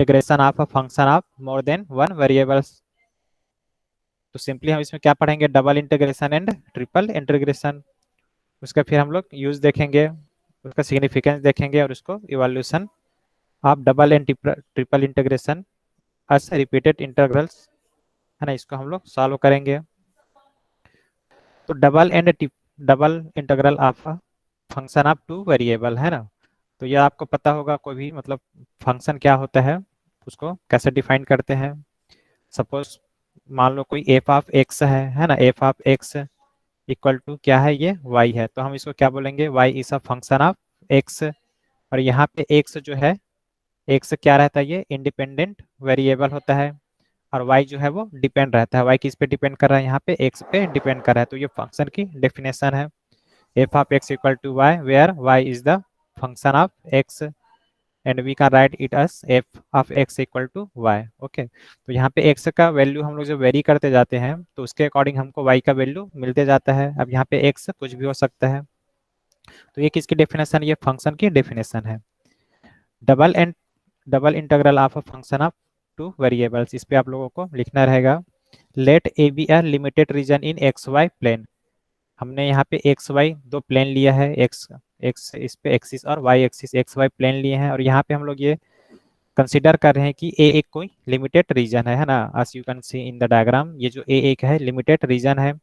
Integration of a function of more than one variables. तो simply हम इसमें क्या पढ़ेंगे, double integration and triple integration. उसका फिर हम लोग यूज देखेंगे, उसका सिग्निफिकेंस देखेंगे और उसको evolution of double and triple integration as repeated integrals, है ना, इसको हम लोग सॉल्व करेंगे। तो double integral of function of two variable, है ना। तो ये आपको पता होगा, कोई भी मतलब फंक्शन क्या होता है, उसको कैसे डिफाइन करते हैं। सपोज मान लो कोई एफ ऑफ एक्स है ना, f of x equal to क्या है, ये वाई है, तो हम इसको क्या बोलेंगे, y is a function of x. और यहाँ पे एक्स जो है, एक्स क्या रहता है, ये इंडिपेंडेंट वेरिएबल होता है। और वाई जो है वो डिपेंड रहता है, वाई किस पे डिपेंड कर रहा है, यहाँ पे एक्स पे डिपेंड कर रहा है। तो ये फंक्शन की डेफिनेशन है, f of x equal to y where y is the function of x and we can write it as f of x equal to y. Okay, तो यहाँ पे एक्स का वैल्यू हम लोग जब वेरी करते जाते हैं तो उसके अकॉर्डिंग हमको वाई का वैल्यू मिलते जाता है। अब यहाँ पे एक्स कुछ भी हो सकता है। तो ये किसकी डेफिनेशन, ये फंक्शन की डेफिनेशन है। Double and double integral of a function of two variables, इस पे आप लोगों को लिखना रहेगा, let A be R limited region in x y plane. हमने यहाँ पे एक्स वाई दो प्लेन लिया है, एक्स एक्स इस पे एक्सिस और y axis x y plane लिए हैं, और यहाँ पे हम लोग ये कंसिडर कर रहे हैं कि ए एक कोई लिमिटेड रीजन है ना। as you can see in the diagram, ये जो ए एक है लिमिटेड रीजन है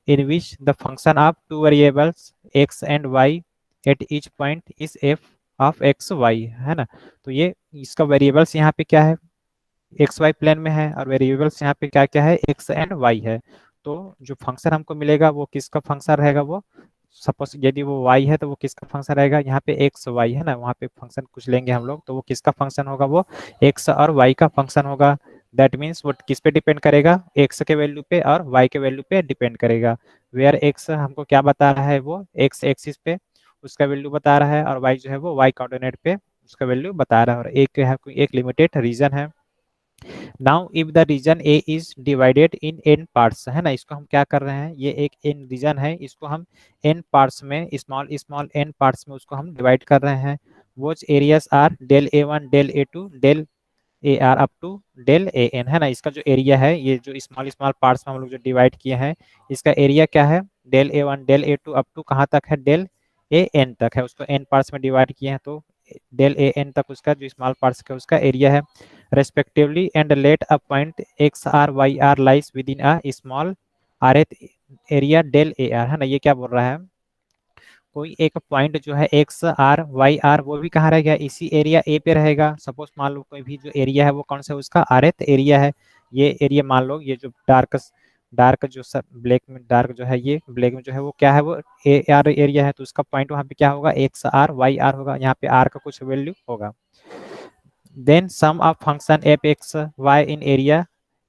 in which the function of two variables x and y at each point is f of x y, है ना। तो ये इसका वेरिएबल्स यहाँ पे क्या है, एक्स वाई प्लेन में है, और वेरिएबल्स यहाँ पे क्या क्या है, एक्स एंड वाई है। तो जो फंक्शन हमको मिलेगा वो किसका फंक्शन रहेगा, वो सपोज यदि वो y है तो वो किसका फंक्शन रहेगा, यहाँ पे एक्स वाई है ना, वहाँ पे फंक्शन कुछ लेंगे हम लोग, तो वो किसका फंक्शन होगा, वो एक्स और वाई का फंक्शन होगा। दैट मीन्स वो किस पे डिपेंड करेगा, एक्स के वैल्यू पे और वाई के वैल्यू पे डिपेंड करेगा। वेयर एक्स हमको क्या बता रहा है, वो एक्स एक्सिस पे उसका वैल्यू बता रहा है, और वाई जो है वो वाई कोऑर्डिनेट पे उसका वैल्यू बता रहा है, और एक है एक लिमिटेड रीजन है। Now if the region A is divided in n parts, है ना, इसको हम क्या कर रहे हैं, ये एक एन रीजन है, इसको हम एन पार्ट्स में, स्मॉल स्मॉल एन पार्ट्स में उसको हम डिवाइड कर रहे हैं। Which areas are del A one del A two del A r up to del a n, है ना। इसका जो एरिया है, ये जो स्मॉल स्मॉल पार्ट्स में हम लोग जो डिवाइड किए हैं, इसका एरिया क्या है, del A one del A two up to कहाँ तक है, डेल ए एन तक है। उसको एन पार्ट्स में डिवाइड किए हैं, तो डेल ए एन तक उसका जो स्मॉल पार्ट्स का उसका एरिया है respectively. And let a point x r y r lies within a small r area del A r, है ना। ये क्या बोल रहा है, कोई एक पॉइंट जो है एक्स आर वाई आर वो भी कहाँ रहेगा, इसी एरिया ए पे रहेगा। सपोज मान लो कोई भी जो एरिया है वो कौन सा उसका आरएथ एरिया है, ये एरिया मान लो, ये जो डार्क डार्क जो ब्लैक में डार्क जो है, ये ब्लैक में जो है वो क्या है, वो ए आर एरिया है। तो उसका पॉइंट वहाँ पे क्या होगा, एक्स आर वाई आर होगा, यहाँ पे आर का कुछ वैल्यू होगा। Then sum of function f x y in area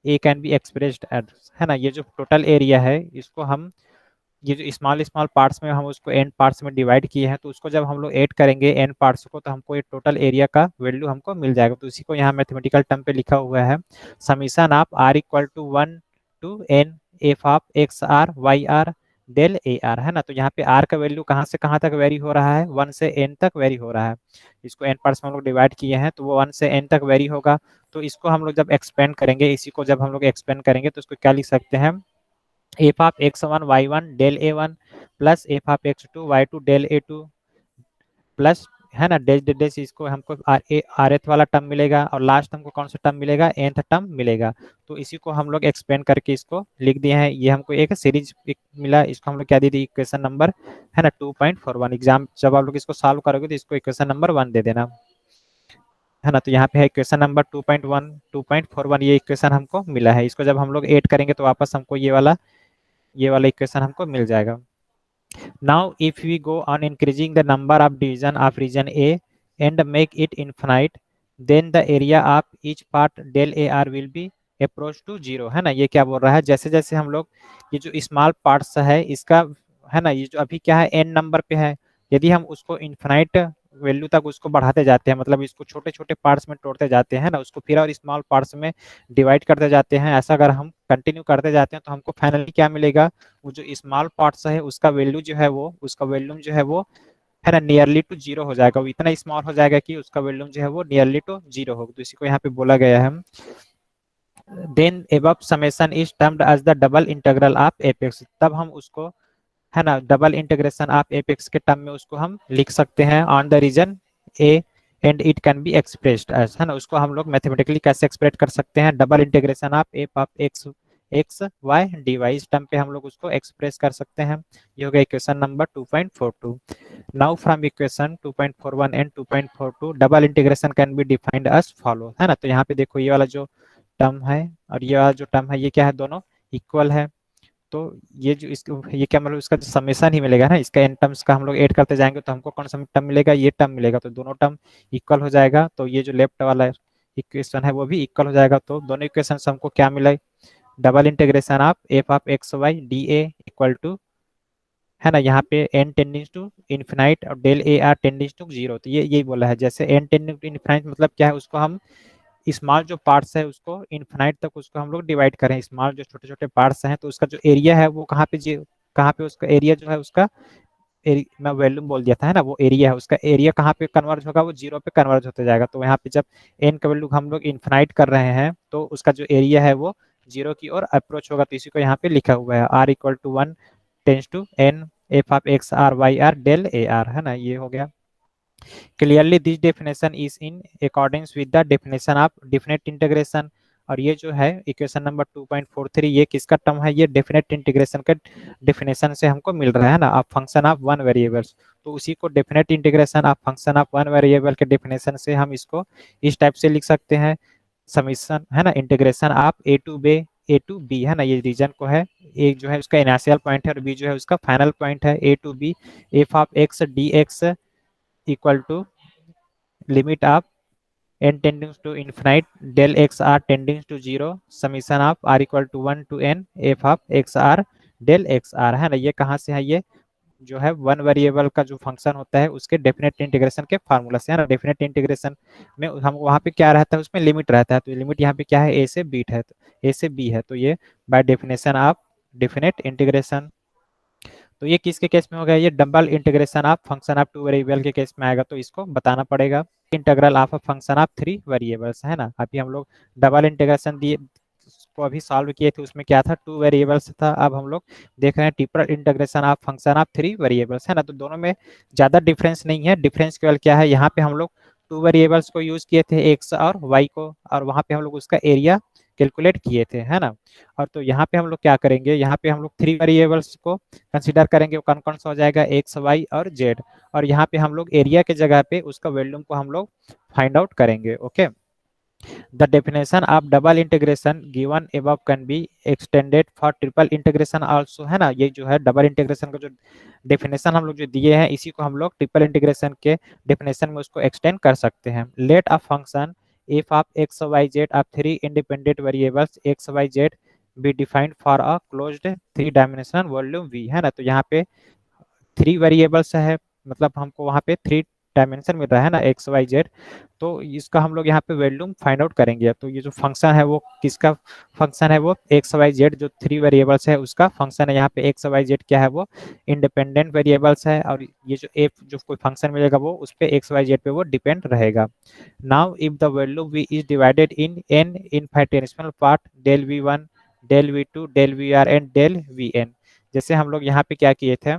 A can be expressed as, है ना। ये जो टोटल एरिया है इसको हम, ये जो स्मॉल स्मॉल पार्ट्स में हम उसको एन पार्ट्स में डिवाइड किए हैं, तो उसको जब हम लोग ऐड करेंगे एन पार्ट्स को, तो हमको ये टोटल एरिया का वैल्यू हमको मिल जाएगा। तो इसी को यहाँ मैथमेटिकल टर्म पे लिखा हुआ है, summation of r equal to 1 to n f of x r y r del A r, है ना। तो यहाँ पे आर का वैल्यू कहाँ से कहाँ तक वेरी हो रहा है, 1 से एन तक वेरी हो रहा है। इसको एन पार्ट्स में हम लोग डिवाइड किए हैं, तो वो 1 से एन तक वेरी होगा। तो इसको हम लोग जब एक्सपेंड करेंगे, इसी को जब हम लोग एक्सपेंड करेंगे, तो इसको क्या लिख सकते हैं, f of x one y one del A one plus f of x two y two del A two plus, है ना, डेज डेज इसको हमको आर एथ वाला टर्म मिलेगा, और लास्ट हमको कौन सा टर्म मिलेगा, एंथ टर्म मिलेगा। तो इसी को हम लोग एक्सपेंड करके इसको लिख दिए हैं। ये हमको एक सीरीज मिला, इसको हम लोग क्या दे दिए, इक्वेशन नंबर, है ना, 2.41। एग्जाम जब आप लोग इसको सॉल्व करोगे तो इसको इक्वेशन नंबर 1 दे देना, है ना। तो यहाँ पे है इक्वेशन नंबर 2.1 2.41, ये इक्वेशन हमको मिला है। इसको जब हम लोग ऐड करेंगे तो वापस हमको ये वाला इक्वेशन हमको मिल जाएगा। Now, if we go on increasing the number of division of region A and make it infinite, then the area of each part del AR will be approach to 0, है ना। ये क्या बोल रहा है, जैसे जैसे हम लोग ये जो स्मॉल पार्ट्स है इसका, है ना, ये जो अभी क्या है एन नंबर पे है, यदि हम उसको इन्फिनाइट वैल्यू तक उसको बढ़ाते जाते हैं, मतलब इसको छोटे छोटे पार्ट्स में तोड़ते जाते हैं ना, उसको फिर और स्मॉल पार्ट्स में डिवाइड करते जाते हैं, ऐसा अगर हम कंटिन्यू करते जाते हैं तो हमको फाइनली क्या मिलेगा, वो जो स्मॉल पार्ट्स है उसका वैल्यू जो है वो, उसका वॉल्यूम जो है वो है ना नियरली टू जीरो हो जाएगा, वो इतना स्मॉल हो जाएगा कि उसका वॉल्यूम जो है वो नियरली टू जीरो होगा, तो इसी को यहाँ पे बोला गया है। Then above summation is termed as the double integral of apex, तब हम उसको है ना डबल इंटीग्रेशन ऑफ एपेक्स के टर्म में उसको हम लिख सकते हैं on the region A, and it can be expressed as, है ना उसको हम लोग मैथमेटिकली कैसे एक्सप्रेस कर सकते हैं, double integration of f of x x y d y, इस टर्म पे हम लोग उसको एक्सप्रेस कर सकते हैं। ये हो गया equation number 2.42। Now from equation 2.41 and 2.42 double integration can be defined as follow, है ना, तो यहाँ पे देखो ये वाला जो टर्म है और ये वाला जो टर्म है ये क्या है, दोनों इक्वल है, तो ये जो इसको ये क्या मतलब इसका जो समेशन ही मिलेगा ना, इसका एन टर्म्स का हम लोग ऐड करते जाएंगे तो हमको कौन सा टर्म मिलेगा, ये टर्म मिलेगा, तो दोनों टर्म इक्वल हो जाएगा, तो ये जो लेफ्ट वाला इक्वेशन है वो भी इक्वल हो जाएगा, तो दोनों इक्वेशन से हमको क्या मिला, double integration of f of x y d A equal to, है ना यहाँ पे एन टेंडिंग टू इन्फिनाइट और del A r tending to zero, तो ये यही बोला है, जैसे एन टेंडिंग टू इन्फिनाइट मतलब क्या है, उसको हम स्मॉल जो पार्ट्स है उसको इन्फिनाइट तक उसको हम लोग डिवाइड करें, स्मॉल जो छोटे छोटे पार्ट्स हैं तो उसका जो एरिया है वो कहाँ पे कहाँ पे उसका एरिया जो है उसका मैं वॉल्यूम बोल दिया था, है ना, वो एरिया है उसका एरिया कहाँ पे कन्वर्ज होगा, वो जीरो पे कन्वर्ज होते जाएगा, तो यहाँ पे जब एन का वैल्यू हम लोग इन्फिनाइट कर रहे हैं तो उसका जो एरिया है वो जीरो की ओर अप्रोच होगा, तो इसी को यहाँ पे लिखा हुआ है r equal to one tens to n f of x r y r del A r, है ना, ये हो गया। Clearly, this definition is in accordance with the definition of definite integration, और ये जो है इक्वेशन नंबर 2.43 ये किसका टर्म है, ये डेफिनेट इंटीग्रेशन का डेफिनेशन से हमको मिल रहा है ना, आप फंक्शन ऑफ वन वेरिएबल्स, तो उसी को definite integration of function of one variable के डेफिनेशन से हम इसको इस टाइप से लिख सकते हैं, समीशन है ना integration of A to B, है ना, ये रीजन को है, एक जो है उसका इनिशियल पॉइंट है और बी जो है उसका फाइनल पॉइंट है, a to b f of x d x equal to limit of n tending to infinite del x r tending to zero summation of r equal to 1 to n f of x r del x r, है ना, ये कहाँ से है, ये जो है one variable का जो फंक्शन होता है उसके डेफिनेट इंटीग्रेशन के फार्मूला से, है ना, डेफिनेट इंटीग्रेशन में हम वहाँ पे क्या रहता है उसमें लिमिट रहता है, तो लिमिट यहाँ पे क्या है, ए से बीट है, ए से बी है, तो ये by definition of definite integration, तो ये किसके केस में होगा, ये double integration of function of two variable के केस में आएगा, तो इसको बताना पड़ेगा। Integral of a function of three variables, है ना, अभी हम लोग डबल इंटीग्रेशन दिए को अभी सॉल्व किए थे, उसमें क्या था, टू वेरिएबल्स था, अब हम लोग देख रहे हैं triple integration of function of three variables, है ना, तो दोनों में ज्यादा डिफरेंस नहीं है, डिफरेंस केवल क्या है, यहाँ पे हम लोग टू वेरिएबल्स को यूज किए थे एक्स और वाई को, और वहां पे हम लोग उसका एरिया कैलकुलेट किए थे, है ना, और तो यहाँ पे हम लोग क्या करेंगे, यहाँ पे हम लोग थ्री वेरिएबल्स को कंसीडर करेंगे, वो कौन कौन सा हो जाएगा, एक्स वाई और जेड, और यहाँ पे हम लोग एरिया के जगह पे उसका वॉल्यूम को हम लोग फाइंड आउट करेंगे, okay. The definition of double integration given above can be extended for triple integration also, है ना, ये जो है डबल इंटीग्रेशन का जो डेफिनेशन हम लोग जो दिए हैं इसी को हम लोग ट्रिपल इंटीग्रेशन के डेफिनेशन में उसको एक्सटेंड कर सकते हैं। Let a function f of x y z of three independent variables x y z be defined for a closed three dimensional volume v, है ना, तो यहाँ पे थ्री वेरिएबल्स है, मतलब हमको वहाँ पे थ्री डायमेंशन मिल रहा है ना एक्स वाई जेड, तो इसका हम लोग यहाँ पे वैल्यूम फाइंड आउट करेंगे, तो ये जो फंक्शन है वो किसका फंक्शन है, वो एक्स वाई जेड जो थ्री वेरिएबल्स है उसका फंक्शन है, यहाँ पे एक्स वाई जेड क्या है, वो इंडिपेंडेंट वेरिएबल्स है, और ये जो एफ जो कोई फंक्शन मिलेगा वो उस पे एक्स वाई जेड पे वो डिपेंड रहेगा। Now if the value v is divided in n infinitesimal part del v one del v two del v r and del v n, जैसे हम लोग यहाँ पे क्या किए थे,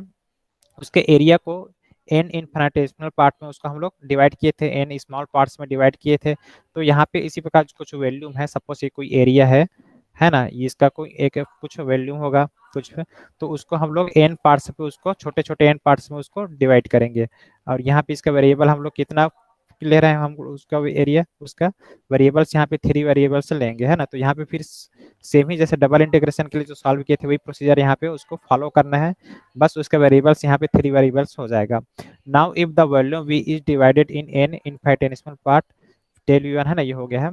उसके एरिया को एन इनफिनिटेसिमल पार्ट में उसको हम लोग डिवाइड किए थे, एन स्मॉल पार्ट्स में डिवाइड किए थे, तो यहाँ पे इसी प्रकार कुछ वैल्यूम है, सपोज ये कोई एरिया है ना, ये इसका कोई एक कुछ वैल्यूम होगा कुछ, तो उसको हम लोग एन पार्ट्स पे उसको छोटे छोटे एन पार्ट्स में उसको डिवाइड करेंगे, और यहाँ पे इसका वेरिएबल हम लोग कितना ले रहे हैं, हम उसका एरिया उसका वेरिएबल्स यहाँ पे थ्री वेरिएबल्स लेंगे, है ना, तो यहाँ पे फिर सेम ही जैसे डबल इंटीग्रेशन के लिए जो सॉल्व किए थे वही प्रोसीजर यहाँ पे उसको फॉलो करना है, बस उसका वेरिएबल्स यहाँ पे थ्री वेरिएबल्स हो जाएगा। Now if the volume v is divided in n infinitesimal part del v one, है ना, ये हो गया है,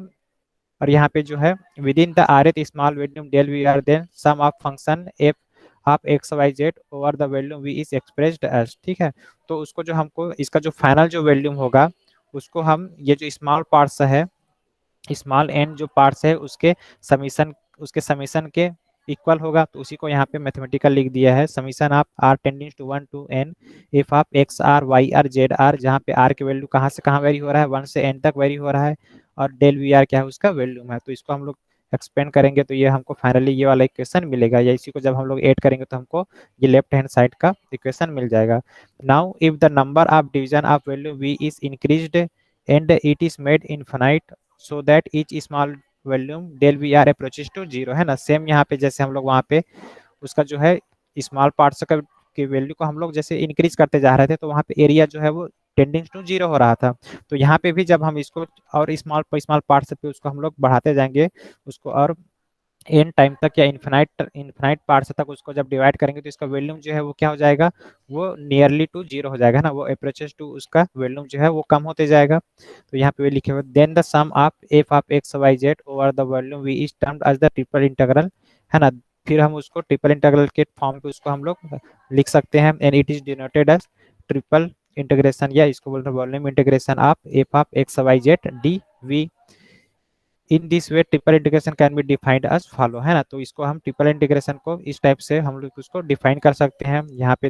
और यहाँ पे जो है within the r th small volume del v r then sum of function f of x y z over the volume v is expressed as, ठीक है, तो उसको जो हमको इसका जो फाइनल जो वॉल्यूम होगा उसको हम ये जो स्मॉल पार्ट्स है स्मॉल एन जो पार्ट्स है उसके समीशन के इक्वल होगा तो उसी को यहाँ पे मैथमेटिकल लिख दिया है, summation of r tending to 1 to n f of x r y r z r, जहाँ पे आर के वैल्यू कहाँ से कहाँ वेरी हो रहा है, 1 से एन तक वेरी हो रहा है, और डेल वी आर क्या है उसका वैल्यूम है। तो इसको हम लोग एक्सपेंड करेंगे तो ये हमको फाइनली ये वाला इक्वेशन मिलेगा, या इसी को जब हम लोग ऐड करेंगे तो हमको ये लेफ्ट हैंड साइड का इक्वेशन मिल जाएगा। Now if the number of division of value v is increased and it is made infinite so that each small volume del v r approaches to zero, है ना। Same यहाँ पे जैसे हम लोग वहाँ पे उसका जो है स्मॉल पार्ट्स का की वैल्यू को हम लोग जैसे इंक्रीज करते जा रहे थे तो वहाँ पे एरिया जो है वो टेंडिंग टू जीरो हो रहा था। तो यहाँ पे भी जब हम इसको और स्मॉल स्मॉल पार्ट्स पे उसको हम लोग बढ़ाते जाएंगे उसको, और एन टाइम तक या इन्फिनाइट इन्फिनाइट पार्ट्स तक उसको जब डिवाइड करेंगे तो इसका वॉल्यूम जो है वो क्या हो जाएगा, वो नियरली टू जीरो हो जाएगा ना, वो अप्रोचेस टू उसका वॉल्यूम जो है वो कम होते जाएगा। तो यहाँ पे लिखे हुए then the sum of f of x y z over the volume v is termed as the triple integral, है ना। फिर हम उसको ट्रिपल इंटीग्रल के फॉर्म पे उसको हम लोग लिख सकते हैं, and it is denoted as triple integration, या इसको बोलते हैं volume integration of f of x y z d v. In this way triple integration can be defined as follow, है ना। तो इसको हम ट्रिपल इंटीग्रेशन को इस टाइप से हम लोग उसको डिफाइन कर सकते हैं। यहाँ पे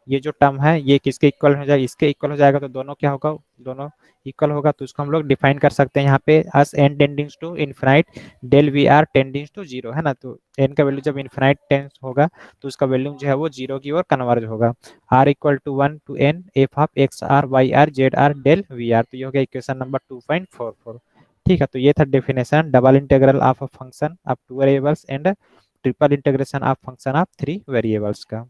ये जो टर्म है ये किसके इक्वल हो जाएगा, इसके इक्वल हो जाएगा, तो दोनों क्या होगा, दोनों इक्वल होगा, तो उसको हम लोग डिफाइन कर सकते हैं यहाँ पे as n tendings to infinite del v r tendings to zero, है ना। तो एन का वैल्यू जब इनफिनाइट टेंस होगा तो उसका वैल्यू जो है वो जीरो की ओर कन्वर्ज होगा। R equal to 1 to n f of x r y r z r del v r. तो ये हो गया इक्वेशन नंबर 2.44। ठीक है, तो ये था definition double integral of a function of two variables and triple integration of function of three variables का।